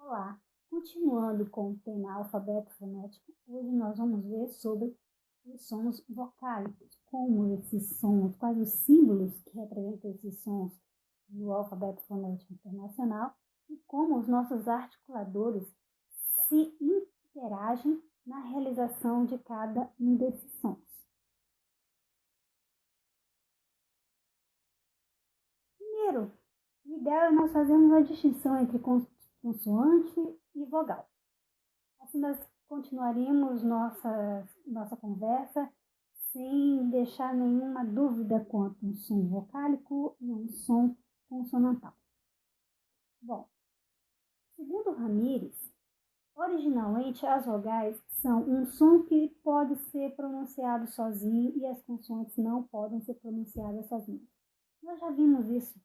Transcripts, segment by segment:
Olá, continuando com o tema alfabeto fonético, hoje nós vamos ver sobre os sons vocálicos, como esses sons, quais os símbolos que representam esses sons no alfabeto fonético internacional e como os nossos articuladores se interagem na realização de cada um desses sons. Primeiro, o ideal é nós fazermos a distinção entre consoante e vogal. Assim nós continuaríamos nossa conversa sem deixar nenhuma dúvida quanto um som vocálico e um som consonantal. Bom, segundo Ramírez, originalmente as vogais são um som que pode ser pronunciado sozinho e as consoantes não podem ser pronunciadas sozinhas. Nós já vimos isso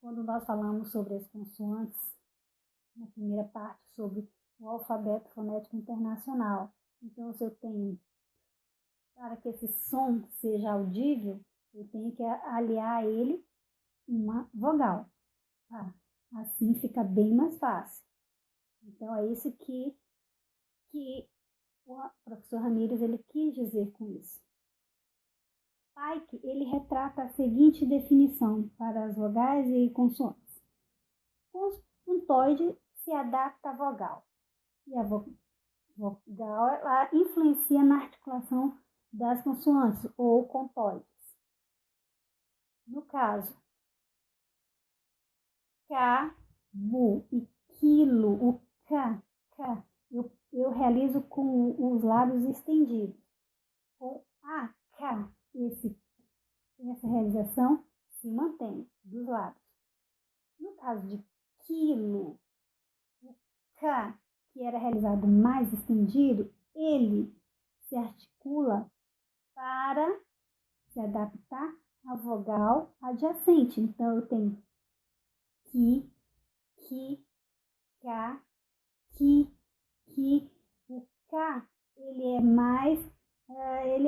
quando nós falamos sobre as consoantes, na primeira parte, sobre o alfabeto fonético internacional. Então, se eu tenho, para que esse som seja audível, eu tenho que aliar a ele uma vogal. Tá? Assim fica bem mais fácil. Então, é isso que o professor Ramírez ele quis dizer com isso. Pike, ele retrata a seguinte definição para as vogais e consoantes. Consoantoide se adapta à vogal. E a vogal ela influencia na articulação das consoantes ou contóides. No caso, K, bu e quilo, o K, eu realizo com os lábios estendidos. Com A, K, essa realização se mantém dos lábios. No caso de quilo, o K, que era realizado mais estendido, ele se articula para se adaptar à vogal adjacente. Então, eu tenho ki, ka, ki. O K, ele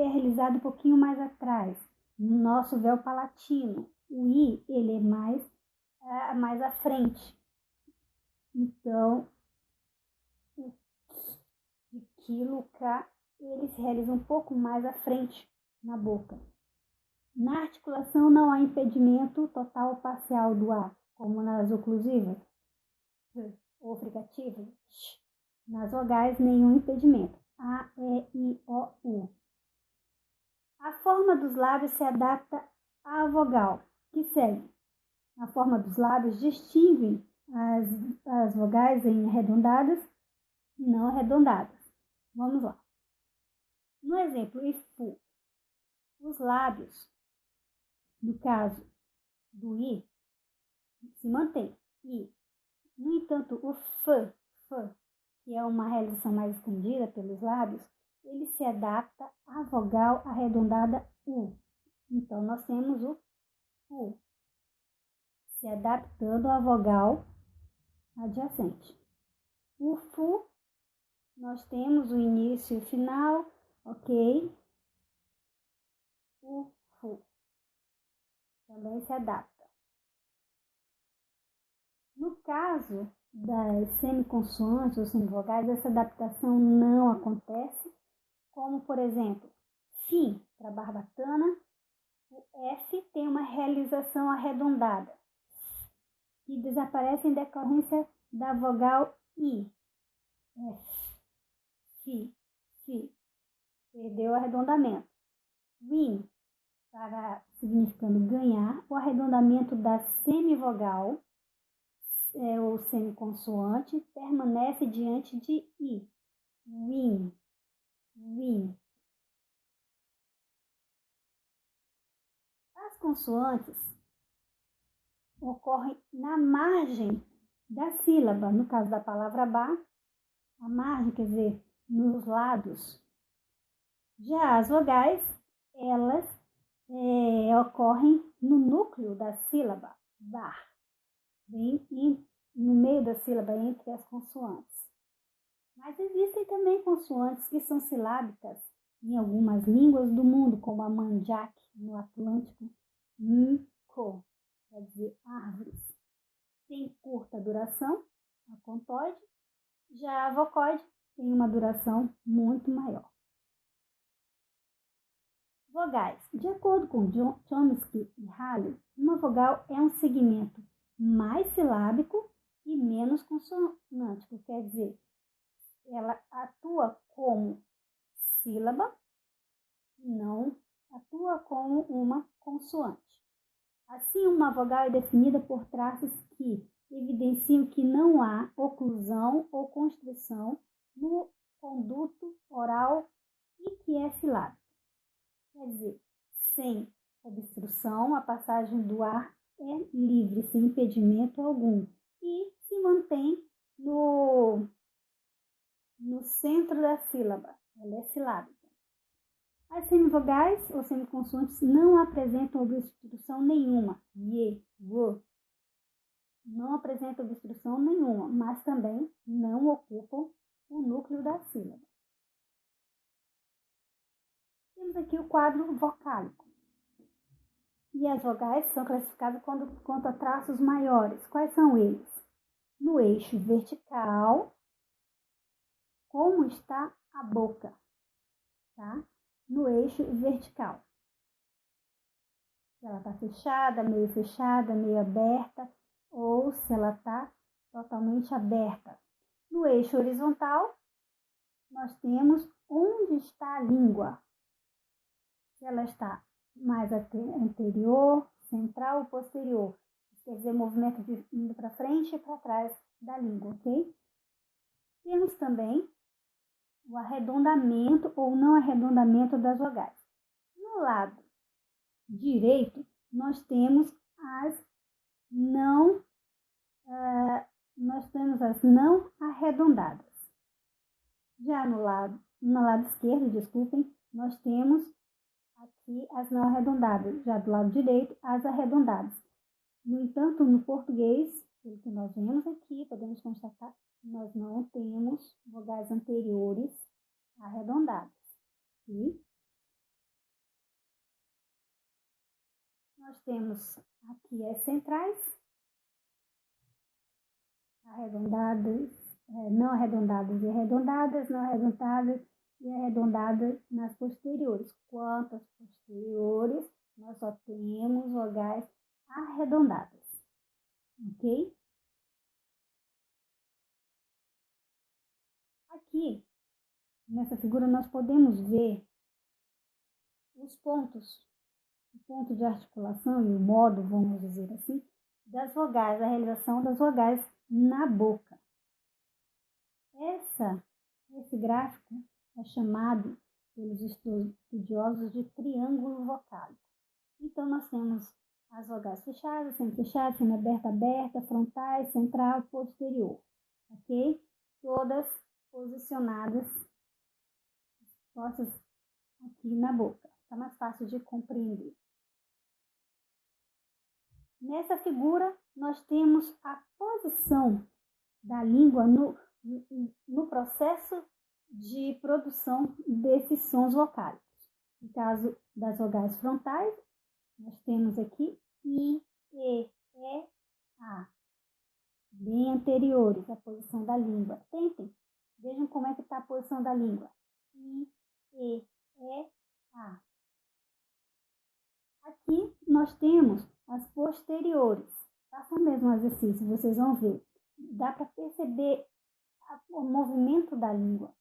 é realizado um pouquinho mais atrás, no nosso véu palatino. O I, ele é mais à frente. Então, o de quilo, K, ele se realiza um pouco mais à frente na boca. Na articulação não há impedimento total ou parcial do A, como nas oclusivas ou fricativas. Nas vogais, nenhum impedimento. A, E, I, O, U. A forma dos lábios se adapta à vogal que segue. A forma dos lábios distingue as vogais em arredondadas e não arredondadas. Vamos lá. No exemplo IFU, os lábios, no caso do I, se mantém. I. No entanto, o F, que é uma realização mais estendida pelos lábios, ele se adapta à vogal arredondada U. Então, nós temos o U se adaptando à vogal adjacente. O FU, nós temos o início e o final, ok? O FU também se adapta. No caso das semiconsoantes ou semivogais, essa adaptação não acontece, como, por exemplo, FI para barbatana, o F tem uma realização arredondada, que desaparece em decorrência da vogal I. F, fi, perdeu o arredondamento. Win, significando ganhar, o arredondamento da semivogal, ou semiconsoante, permanece diante de I. Win. As consoantes ocorrem na margem da sílaba, no caso da palavra ba, a margem, quer dizer, nos lados. Já as vogais, elas ocorrem no núcleo da sílaba, bar, bem no meio da sílaba, entre as consoantes. Mas existem também consoantes que são silábicas em algumas línguas do mundo, como a Manjak, no Atlântico, Mko, quer dizer árvores. Tem curta duração, a contóide, Já a vocoide tem uma duração muito maior. Vogais. De acordo com Chomsky e Halley, uma vogal é um segmento mais silábico e menos consonântico, quer dizer, ela atua como sílaba e não atua como uma consoante. Assim, uma vogal é definida por traços que evidenciam que não há oclusão ou constrição no conduto oral e que é silábica. Quer dizer, sem obstrução, a passagem do ar é livre, sem impedimento algum, e se mantém no centro da sílaba, ela é silábica. As semivogais ou semiconsoantes não apresentam obstrução nenhuma, ye, wo, não apresentam obstrução nenhuma, mas também não ocupam o núcleo da sílaba. Temos aqui o quadro vocálico. E as vogais são classificadas quanto a traços maiores. Quais são eles? No eixo vertical, como está a boca, tá? No eixo vertical. Se ela está fechada, meio aberta, ou se ela está totalmente aberta. No eixo horizontal, nós temos onde está a língua. Se ela está mais anterior, central ou posterior. Isso quer dizer movimento de indo para frente e para trás da língua, ok? Temos também o arredondamento ou não arredondamento das vogais. No lado direito, nós temos as não arredondadas. Já no lado esquerdo, desculpem, nós temos aqui as não arredondadas. Já do lado direito, as arredondadas. No entanto, no português, pelo que nós vemos aqui, podemos constatar que nós não temos vogais anteriores arredondadas. E nós temos aqui as centrais, arredondadas, não arredondadas e arredondadas, não arredondadas e arredondadas nas posteriores. Quanto às posteriores, nós só temos vogais arredondadas, ok? Aqui, nessa figura, nós podemos ver os pontos, o ponto de articulação e o modo, vamos dizer assim, das vogais, a realização das vogais na boca. Esse gráfico é chamado pelos estudiosos de triângulo vocálico. Então, nós temos as vogais fechadas, semi-aberta, aberta, frontais, central, posterior, ok? Todas posicionadas, postas aqui na boca. Está mais fácil de compreender. Nessa figura, nós temos a posição da língua no processo de produção desses sons vocálicos. No caso das vogais frontais, nós temos aqui I, E, A, bem anteriores à posição da língua. Tentem, vejam como é que está a posição da língua. I, E, A. Aqui nós temos as posteriores. Façam o mesmo exercício, vocês vão ver. Dá para perceber o movimento da língua.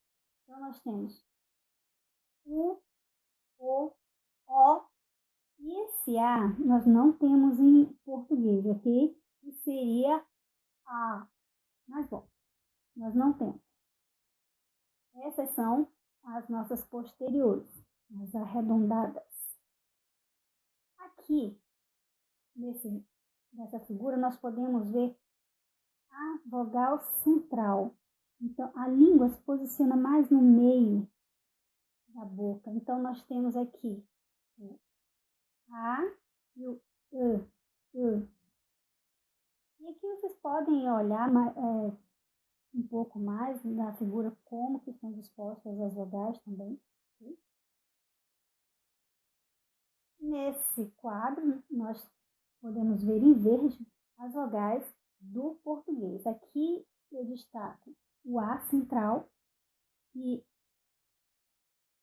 Então, nós temos U, O, e esse A nós não temos em português, ok? E seria A. Mas, bom, nós não temos. Essas são as nossas posteriores, as arredondadas. Aqui, nessa figura, nós podemos ver a vogal central. Então, a língua se posiciona mais no meio da boca. Então, nós temos aqui o A e o E. E aqui vocês podem olhar um pouco mais na figura como que estão dispostas as vogais também. Okay? Nesse quadro, nós podemos ver em verde as vogais do português. Aqui eu destaco o A central, e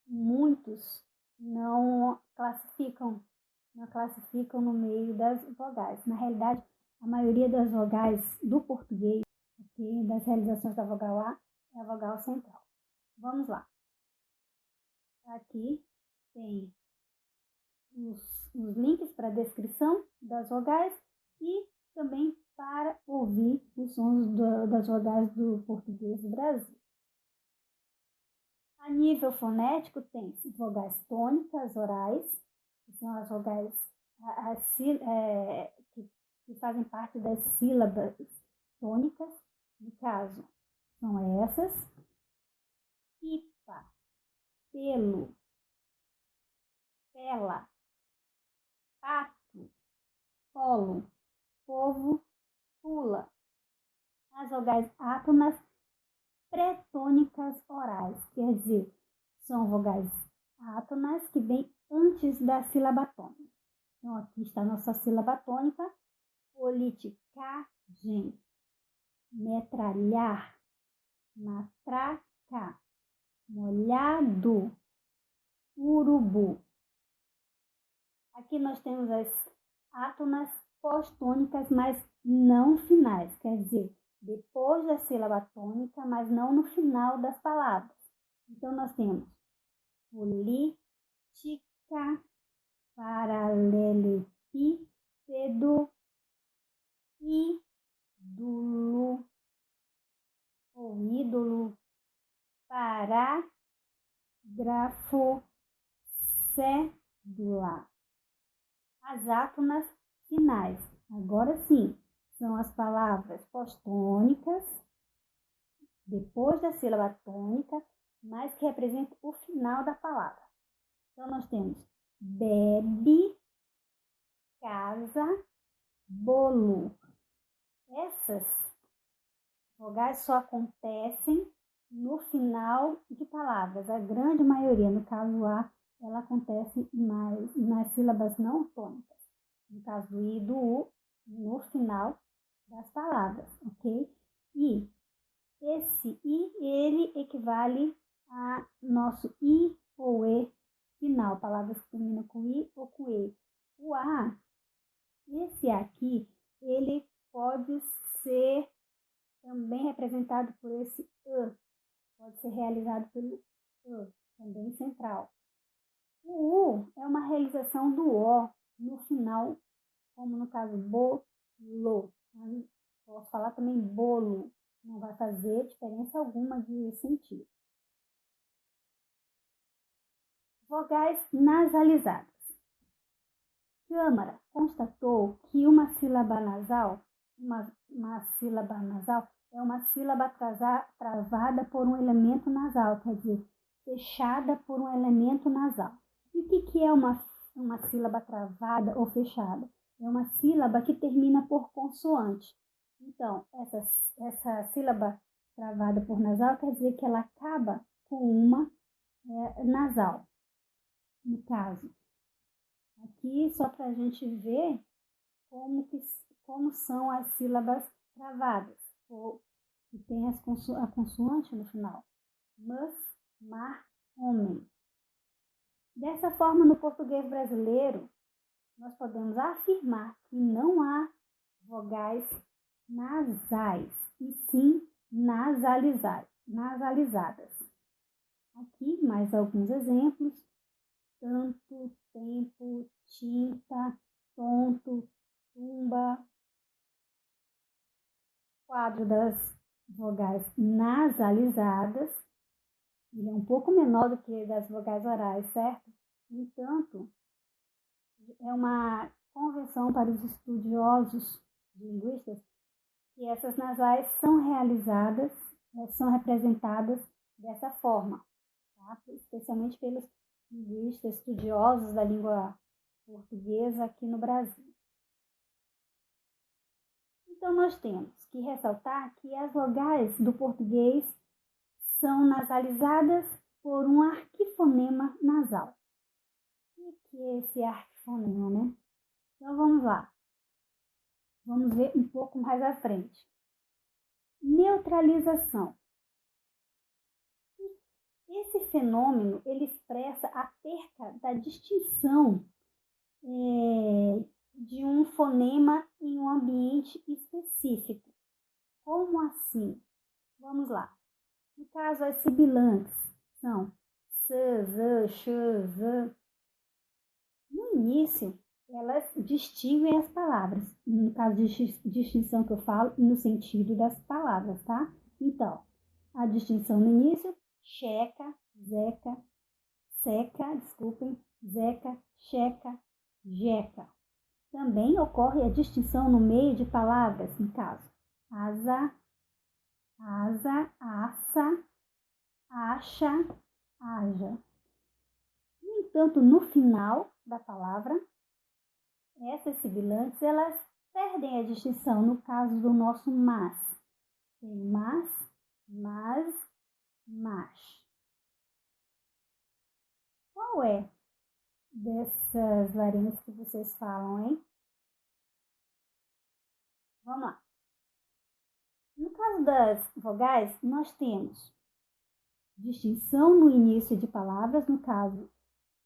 muitos não classificam no meio das vogais. Na realidade, a maioria das vogais do português, okay, das realizações da vogal A, é a vogal central. Vamos lá. Aqui tem os links para a descrição das vogais e também para ouvir os sons das vogais do português do Brasil. A nível fonético, tem vogais tônicas orais, que são as vogais que fazem parte das sílabas tônicas. No caso, são essas: pipa, pelo, pela, pato, polo, povo, pula. As vogais átonas pré-tônicas orais, quer dizer, são vogais átonas que vêm antes da sílaba tônica. Então, aqui está a nossa sílaba tônica: politicagem, metralhar, matraca, molhado, urubu. Aqui nós temos as átonas pós-tônicas, mas não finais, quer dizer, depois da sílaba tônica, mas não no final das palavras. Então, nós temos política, paralelepípedo, ídolo ou ídolo, parágrafo, cédula. As átonas finais, agora sim, são as palavras pós-tônicas, depois da sílaba tônica, mas que representam o final da palavra. Então, nós temos bebe, casa, bolo. Essas vogais só acontecem no final de palavras. A grande maioria, no caso A, ela acontece mais nas sílabas não tônicas. No caso do I e do U, no final das palavras, ok? E esse I, ele equivale a nosso I ou E final, palavras que terminam com I ou com E. O A, esse aqui, ele pode ser também representado por esse E, pode ser realizado pelo E, também central. O U é uma realização do O no final, como no caso bolo. Posso falar também bolo, não vai fazer diferença alguma de sentido. Vogais nasalizadas. Câmara constatou que uma sílaba nasal é uma sílaba travada por um elemento nasal, quer dizer, fechada por um elemento nasal. E o que é uma sílaba travada ou fechada? É uma sílaba que termina por consoante. Então, essa sílaba travada por nasal quer dizer que ela acaba com uma nasal, no caso. Aqui, só para a gente ver como são as sílabas travadas, que tem a consoante no final. Mas, mar, homem. Dessa forma, no português brasileiro, nós podemos afirmar que não há vogais nasais, e sim nasalizadas. Aqui, mais alguns exemplos: tanto, tempo, tinta, tonto, tumba. Quadro das vogais nasalizadas, ele é um pouco menor do que das vogais orais, certo? No entanto, é uma convenção para os estudiosos linguistas que essas nasais são realizadas, são representadas dessa forma, tá? Especialmente pelos linguistas estudiosos da língua portuguesa aqui no Brasil. Então, nós temos que ressaltar que as vogais do português são nasalizadas por um arquifonema nasal. O que é esse arquifonema, né? Então, vamos lá. Vamos ver um pouco mais à frente. Neutralização. Esse fenômeno, ele expressa a perca da distinção de um fonema em um ambiente específico. Como assim? Vamos lá. No caso, as sibilantes são s, z, sh, z. No início, elas distinguem as palavras. No caso de distinção que eu falo, no sentido das palavras, tá? Então, a distinção no início, checa, zeca, seca, zeca, checa, jeca. Também ocorre a distinção no meio de palavras, no caso, asa, aça, acha, haja. No entanto, no final da palavra, essas sibilantes, elas perdem a distinção no caso do nosso mas. Tem mas, mas. Qual é dessas variantes que vocês falam, hein? Vamos lá. No caso das vogais, nós temos distinção no início de palavras, no caso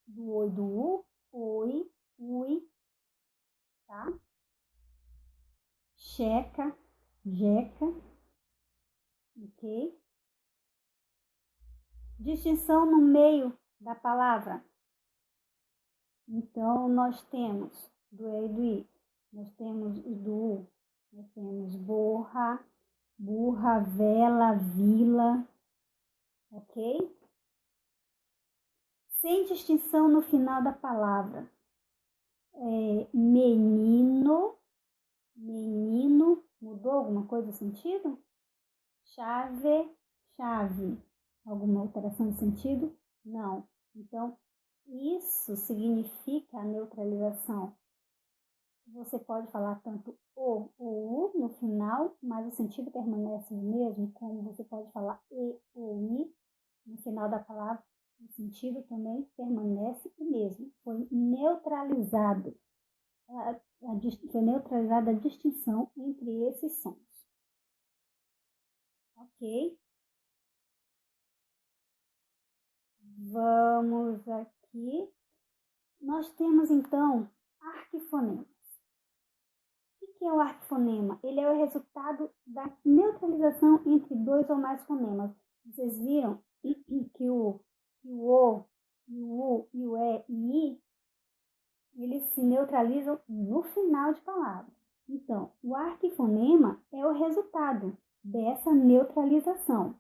do oi, do u, oi, ui, tá? Checa, jeca, ok? Distinção no meio da palavra. Então, nós temos do e e do i, nós temos o do u, nós temos borra, burra, vela, vila, ok? Sem distinção no final da palavra. Menino, mudou alguma coisa de sentido? Chave, chave. Alguma alteração de sentido? Não. Então, isso significa a neutralização. Você pode falar tanto o ou u no final, mas o sentido permanece o mesmo, como você pode falar e ou i no final da palavra, o sentido também permanece o mesmo. Foi neutralizado. Foi neutralizada a distinção entre esses sons. Ok? Vamos aqui. Nós temos, então, arquifonemas. O que é o arquifonema? Ele é o resultado da neutralização entre dois ou mais fonemas. Vocês viram que o O, e o U, e o E e I, eles se neutralizam no final de palavra. Então, o arquifonema é o resultado dessa neutralização.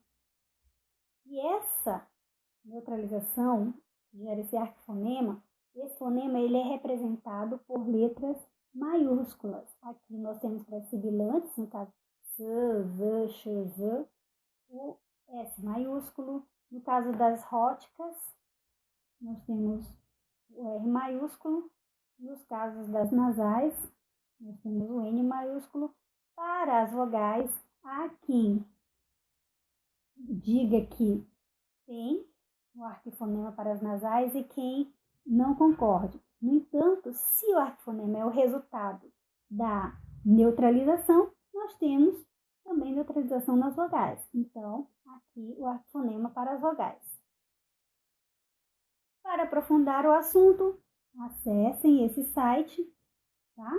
E essa neutralização gera esse arquifonema. Esse fonema ele é representado por letras maiúsculas. Aqui nós temos para sibilantes, no caso s, z, sh, z, o S maiúsculo. No caso das róticas, nós temos o R maiúsculo. Nos casos das nasais, nós temos o N maiúsculo. Para as vogais, há quem diga que tem o arquifonema para as nasais e quem não concorde. No entanto, se o arquifonema é o resultado da neutralização, nós temos também neutralização nas vogais. Então, aqui o arquifonema para as vogais. Para aprofundar o assunto, acessem esse site, tá?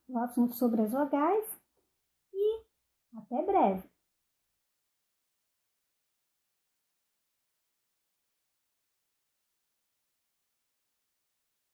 O assunto sobre as vogais e até breve.